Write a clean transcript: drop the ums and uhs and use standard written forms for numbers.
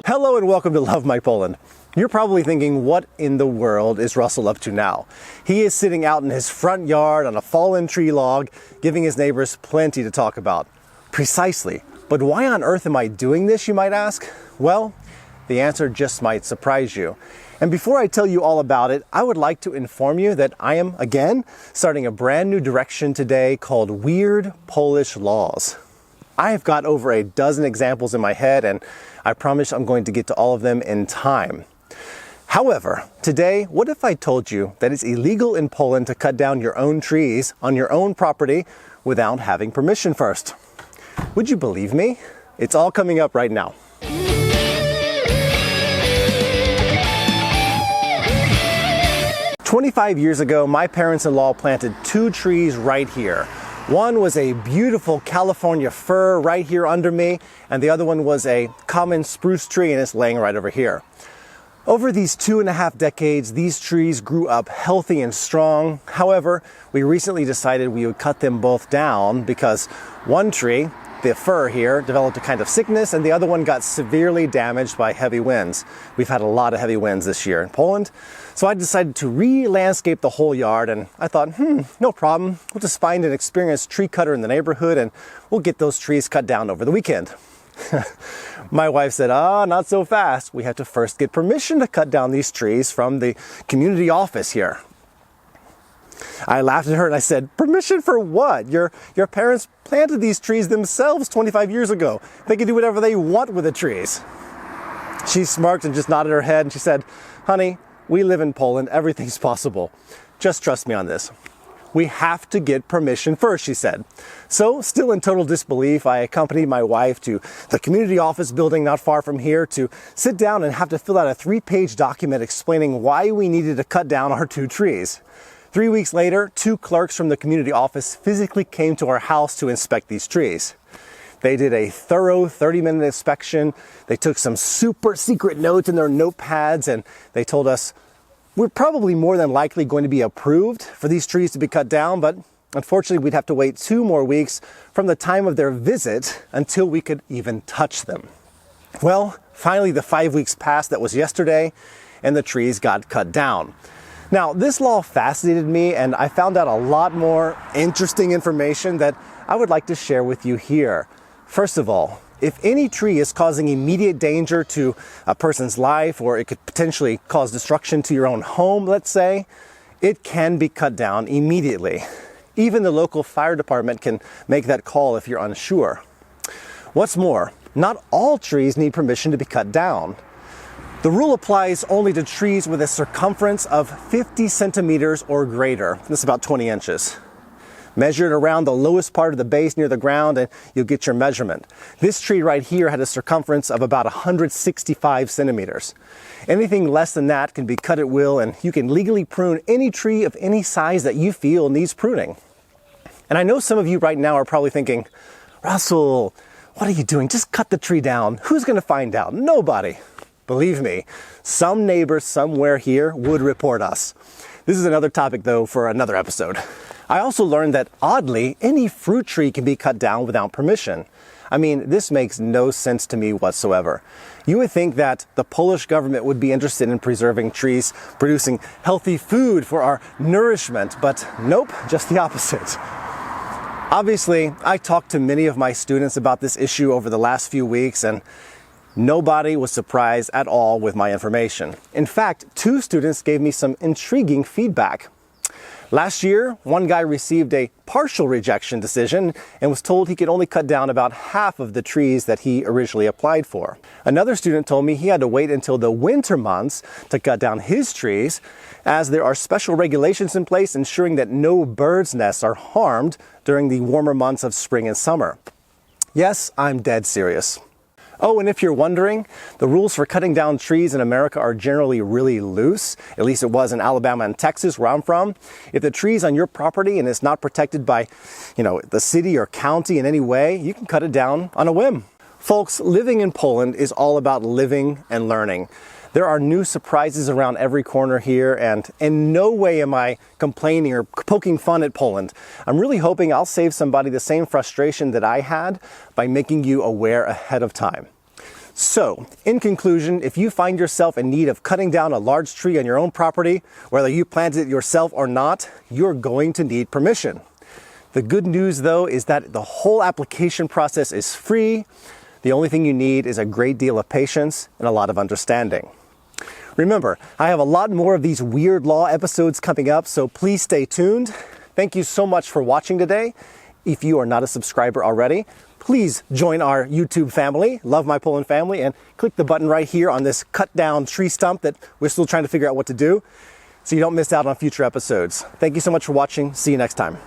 Hello and welcome to Love My Poland. You're probably thinking, what in the world is Russell up to now? He is sitting out in his front yard on a fallen tree log, giving his neighbors plenty to talk about. Precisely. But why on earth am I doing this, you might ask? Well, the answer just might surprise you. And before I tell you all about it, I would like to inform you that I am, again, starting a brand new direction today called Weird Polish Laws. I have got over a dozen examples in my head, and I promise I'm going to get to all of them in time. However, today, what if I told you that it's illegal in Poland to cut down your own trees on your own property without having permission first? Would you believe me? It's all coming up right now. "25 years ago, my parents-in-law planted 2 trees right here. One was a beautiful California fir right here under me, and the other one was a common spruce tree, and it's laying right over here. Over these 2.5 decades, these trees grew up healthy and strong. However, we recently decided we would cut them both down because one tree, the fir here, developed a kind of sickness, and the other one got severely damaged by heavy winds. We've had a lot of heavy winds this year in Poland. So I decided to re-landscape the whole yard, and I thought, no problem. We'll just find an experienced tree cutter in the neighborhood and we'll get those trees cut down over the weekend. My wife said, not so fast. We have to first get permission to cut down these trees from the community office here. I laughed at her and I said, permission for what? Your parents planted these trees themselves 25 years ago. They can do whatever they want with the trees. She smirked and just nodded her head and she said, honey, we live in Poland. Everything's possible. Just trust me on this. We have to get permission first, she said. So, still in total disbelief, I accompanied my wife to the community office building not far from here to sit down and have to fill out a 3-page document explaining why we needed to cut down our 2 trees. 3 weeks later, 2 clerks from the community office physically came to our house to inspect these trees. They did a thorough 30-minute inspection. They took some super secret notes in their notepads, and they told us we're probably more than likely going to be approved for these trees to be cut down, but unfortunately we'd have to wait 2 more weeks from the time of their visit until we could even touch them. Well, finally the 5 weeks passed. That was yesterday, and the trees got cut down. Now, this law fascinated me, and I found out a lot more interesting information that I would like to share with you here. First of all, if any tree is causing immediate danger to a person's life, or it could potentially cause destruction to your own home, let's say, it can be cut down immediately. Even the local fire department can make that call if you're unsure. What's more, not all trees need permission to be cut down. The rule applies only to trees with a circumference of 50 centimeters or greater. That's about 20 inches. Measure it around the lowest part of the base near the ground and you'll get your measurement. This tree right here had a circumference of about 165 centimeters. Anything less than that can be cut at will, and you can legally prune any tree of any size that you feel needs pruning. And I know some of you right now are probably thinking, Russell, what are you doing? Just cut the tree down. Who's going to find out? Nobody. Believe me, some neighbor somewhere here would report us. This is another topic, though, for another episode. I also learned that, oddly, any fruit tree can be cut down without permission. I mean, this makes no sense to me whatsoever. You would think that the Polish government would be interested in preserving trees, producing healthy food for our nourishment, but nope, just the opposite. Obviously, I talked to many of my students about this issue over the last few weeks, and nobody was surprised at all with my information. In fact, 2 students gave me some intriguing feedback. Last year, one guy received a partial rejection decision and was told he could only cut down about half of the trees that he originally applied for. Another student told me he had to wait until the winter months to cut down his trees, as there are special regulations in place ensuring that no birds' nests are harmed during the warmer months of spring and summer. Yes, I'm dead serious. Oh, and if you're wondering, the rules for cutting down trees in America are generally really loose. At least it was in Alabama and Texas, where I'm from. If the tree's on your property and it's not protected by, the city or county in any way, you can cut it down on a whim. Folks, living in Poland is all about living and learning. There are new surprises around every corner here, and in no way am I complaining or poking fun at Poland. I'm really hoping I'll save somebody the same frustration that I had by making you aware ahead of time. So, in conclusion, if you find yourself in need of cutting down a large tree on your own property, whether you planted it yourself or not, you're going to need permission. The good news, though, is that the whole application process is free. The only thing you need is a great deal of patience and a lot of understanding. Remember, I have a lot more of these weird law episodes coming up, so please stay tuned. Thank you so much for watching today. If you are not a subscriber already, please join our YouTube family, Love My Poland Family, and click the button right here on this cut down tree stump that we're still trying to figure out what to do so you don't miss out on future episodes. Thank you so much for watching. See you next time.